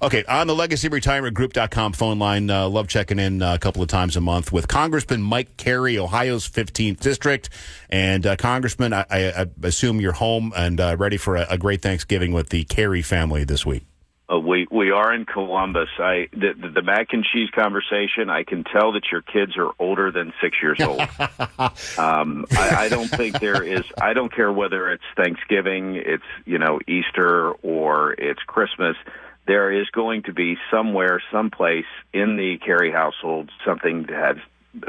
Okay, on the LegacyRetirementGroup.com phone line, love checking in a couple of times a month with Congressman Mike Carey, Ohio's 15th District. And Congressman, I assume you're home and ready for a great Thanksgiving with the Carey family this week. We are in Columbus. The mac and cheese conversation, I can tell that your kids are older than 6 years old. I don't think there is, I don't care whether it's Thanksgiving, it's, Easter, or it's Christmas. There is going to be somewhere, someplace in the Carey household, something that has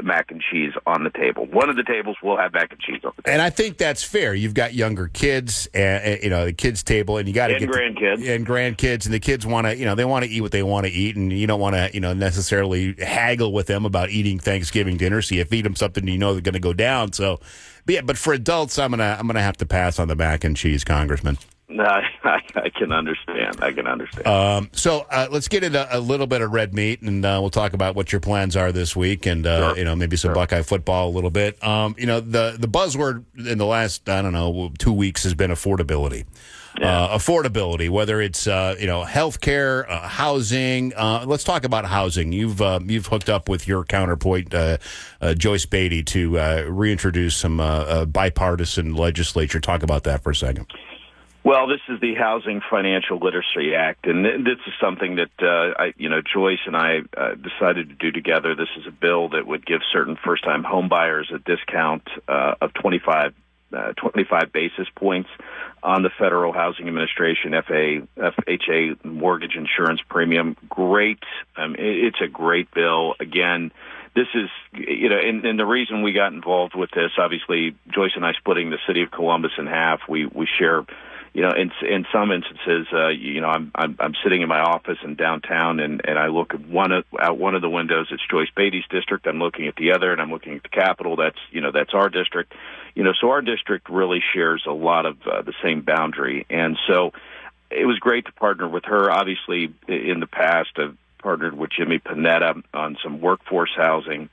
mac and cheese on the table. One of the tables will have mac and cheese on the table. And I think that's fair. You've got younger kids, and the kids' table, and you got to get grandkids. And grandkids, and the kids want to, they want to eat what they want to eat, and you don't want to, necessarily haggle with them about eating Thanksgiving dinner. So you feed them something they're going to go down. So, but for adults, I'm gonna have to pass on the mac and cheese, Congressman. No, I can understand. So let's get into a little bit of red meat, and we'll talk about what your plans are this week, and sure. Maybe some Buckeye football a little bit. The buzzword in the last 2 weeks has been affordability. Yeah. Affordability, whether it's healthcare, housing. Let's talk about housing. You've hooked up with your counterpoint, Joyce Beatty, to reintroduce some bipartisan legislature. Talk about that for a second. Well, this is the Housing Financial Literacy Act, and this is something that Joyce and I decided to do together. This is a bill that would give certain first-time home buyers a discount of 25 basis points on the Federal Housing Administration FHA mortgage insurance premium. Great. It's a great bill. Again, this is, and the reason we got involved with this, obviously, Joyce and I splitting the city of Columbus in half, we share. In some instances, I'm sitting in my office in downtown, and I look at out one of the windows. It's Joyce Beatty's district. I'm looking at the other, and I'm looking at the Capitol. That's our district. So our district really shares a lot of the same boundary, and so it was great to partner with her. Obviously, in the past, I've partnered with Jimmy Panetta on some workforce housing.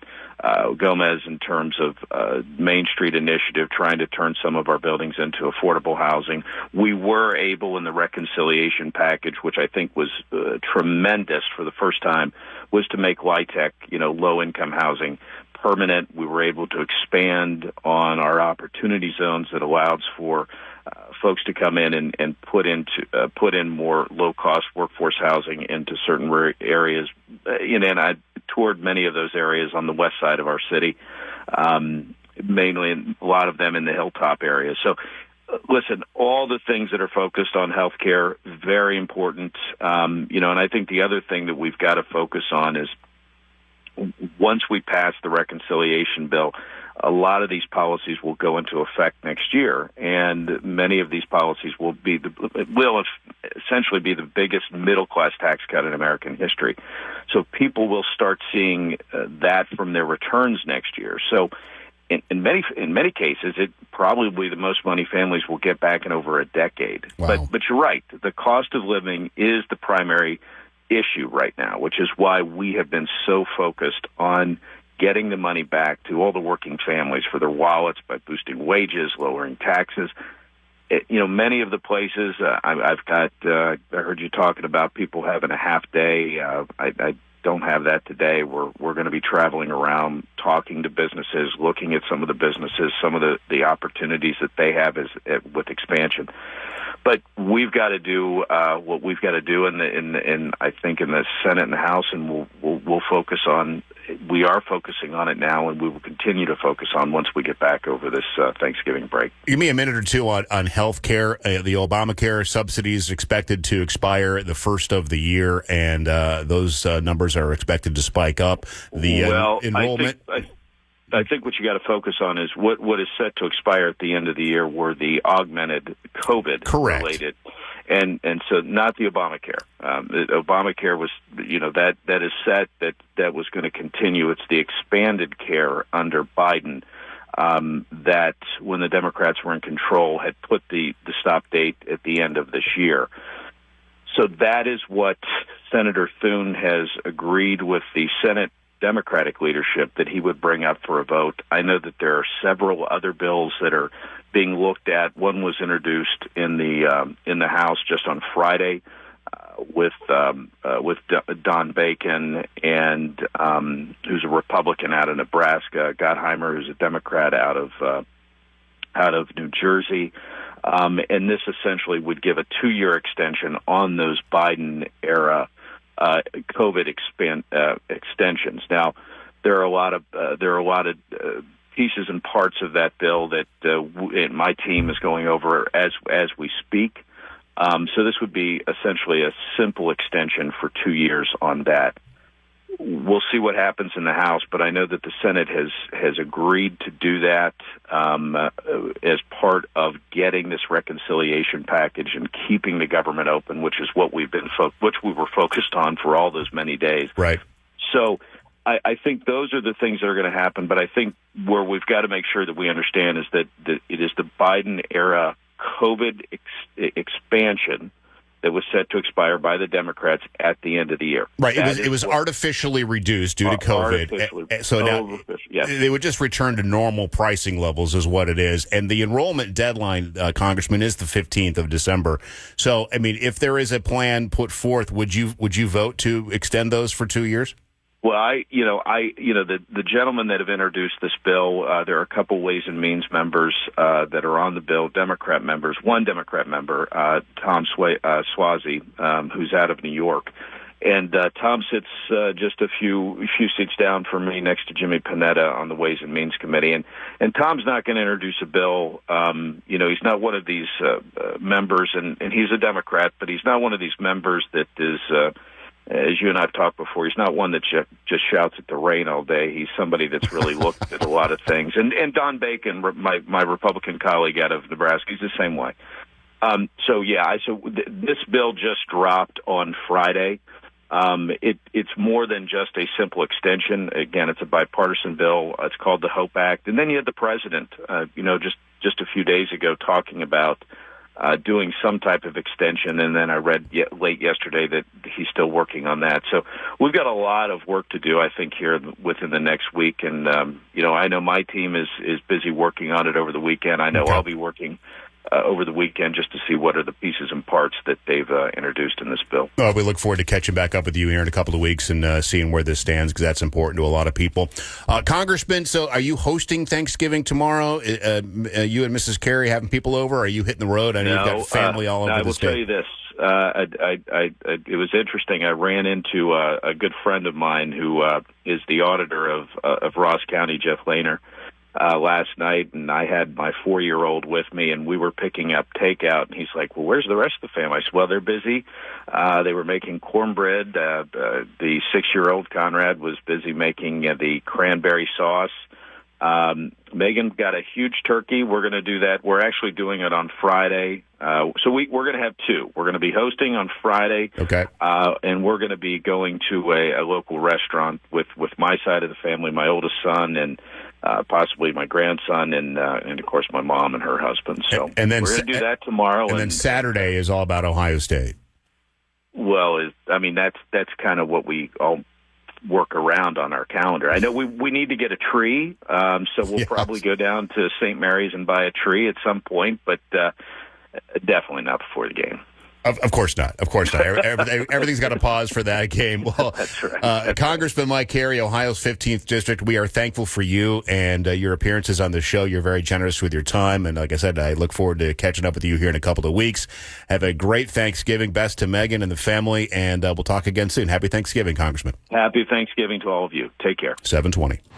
Gomez in terms of Main Street Initiative, trying to turn some of our buildings into affordable housing. We were able in the reconciliation package, which I think was tremendous for the first time, was to make LIHTC, low-income housing, permanent. We were able to expand on our opportunity zones that allows for folks to come in and put in more low-cost workforce housing into certain areas. And I toured many of those areas on the west side of our city, mainly a lot of them in the hilltop area. So, listen, all the things that are focused on healthcare, very important. And I think the other thing that we've got to focus on is once we pass the reconciliation bill, a lot of these policies will go into effect next year, and many of these policies will essentially be the biggest middle-class tax cut in American history. So people will start seeing that from their returns next year. So in many cases, it probably the most money families will get back in over a decade. Wow. But you're right. The cost of living is the primary issue right now, which is why we have been so focused on getting the money back to all the working families for their wallets by boosting wages, lowering taxes. Many of the places I heard you talking about people having a half day. I don't have that today. We're going to be traveling around, talking to businesses, looking at some of the businesses, some of the opportunities that they have with expansion. But we've got to do what we've got to do in I think in the Senate and the House, and we'll focus on. We are focusing on it now, and we will continue to focus on once we get back over this Thanksgiving break. Give me a minute or two on health care. The Obamacare subsidies expected to expire the first of the year, and those numbers are expected to spike up. The enrollment. I think what you got to focus on is what is set to expire at the end of the year were the augmented COVID-related. And so not the Obamacare. Obamacare was, that is set, that was going to continue. It's the expanded care under Biden that when the Democrats were in control had put the stop date at the end of this year. So that is what Senator Thune has agreed with the Senate Democratic leadership that he would bring up for a vote. I know that there are several other bills that are being looked at. One was introduced in the House just on Friday Don Bacon and who's a Republican out of Nebraska, Gottheimer, who's a Democrat out of New Jersey. And this essentially would give a 2-year extension on those Biden-era COVID extensions. Now, there are a lot of pieces and parts of that bill that my team is going over as we speak. So this would be essentially a simple extension for 2 years on that. We'll see what happens in the House, but I know that the Senate has agreed to do that as part of getting this reconciliation package and keeping the government open, which is what we were focused on for all those many days. Right. So I think those are the things that are going to happen. But I think where we've got to make sure that we understand is that it is the Biden era COVID expansion that was set to expire by the Democrats at the end of the year. Right. It was artificially reduced due to COVID. So now yes. They would just return to normal pricing levels is what it is. And the enrollment deadline, Congressman, is the 15th of December. So, I mean, if there is a plan put forth, would you vote to extend those for 2 years? Well, the gentlemen that have introduced this bill, there are a couple Ways and Means members that are on the bill, Democrat members. One Democrat member, Tom Suozzi, who's out of New York, and Tom sits just a few seats down from me, next to Jimmy Panetta on the Ways and Means Committee. And Tom's not going to introduce a bill. He's not one of these members, and he's a Democrat, but he's not one of these members that is. As you and I have talked before, he's not one that just shouts at the rain all day. He's somebody that's really looked at a lot of things. And Don Bacon, my Republican colleague out of Nebraska, he's the same way. This bill just dropped on Friday. It's more than just a simple extension. Again, it's a bipartisan bill. It's called the HOPE Act. And then you had the president, just a few days ago talking about doing some type of extension, and then I read late yesterday that he's still working on that. So we've got a lot of work to do, I think, here within the next week. And, I know my team is busy working on it over the weekend. I know I'll be working over the weekend just to see what are the pieces and parts that they've introduced in this bill. We look forward to catching back up with you here in a couple of weeks and seeing where this stands, because that's important to a lot of people. Congressman, so are you hosting Thanksgiving tomorrow? You and Mrs. Carey having people over? Or are you hitting the road? I know you've got family all over the state. I will tell you this. It was interesting. I ran into a good friend of mine who is the auditor of Ross County, Jeff Lehner, last night, and I had my 4-year-old with me, and we were picking up takeout, and he's like, well, where's the rest of the family? I said, well, they're busy. They were making cornbread. The 6-year-old Conrad was busy making the cranberry sauce. Megan got a huge turkey. We're going to do that. We're actually doing it on Friday. So we're going to have two. We're going to be hosting on Friday. Okay. And we're going to be going to a local restaurant with my side of the family, my oldest son, and possibly my grandson, and of course my mom and her husband. So and then we're going to do that tomorrow. And then Saturday is all about Ohio State. Well, that's kind of what we all work around on our calendar. I know we need to get a tree, so we'll probably go down to St. Mary's and buy a tree at some point, but definitely not before the game. Of course not. Of course not. Everything's got to pause for that game. Well, that's right. Congressman Mike Carey, Ohio's 15th District, we are thankful for you and your appearances on the show. You're very generous with your time. And like I said, I look forward to catching up with you here in a couple of weeks. Have a great Thanksgiving. Best to Megan and the family. And we'll talk again soon. Happy Thanksgiving, Congressman. Happy Thanksgiving to all of you. Take care. 720.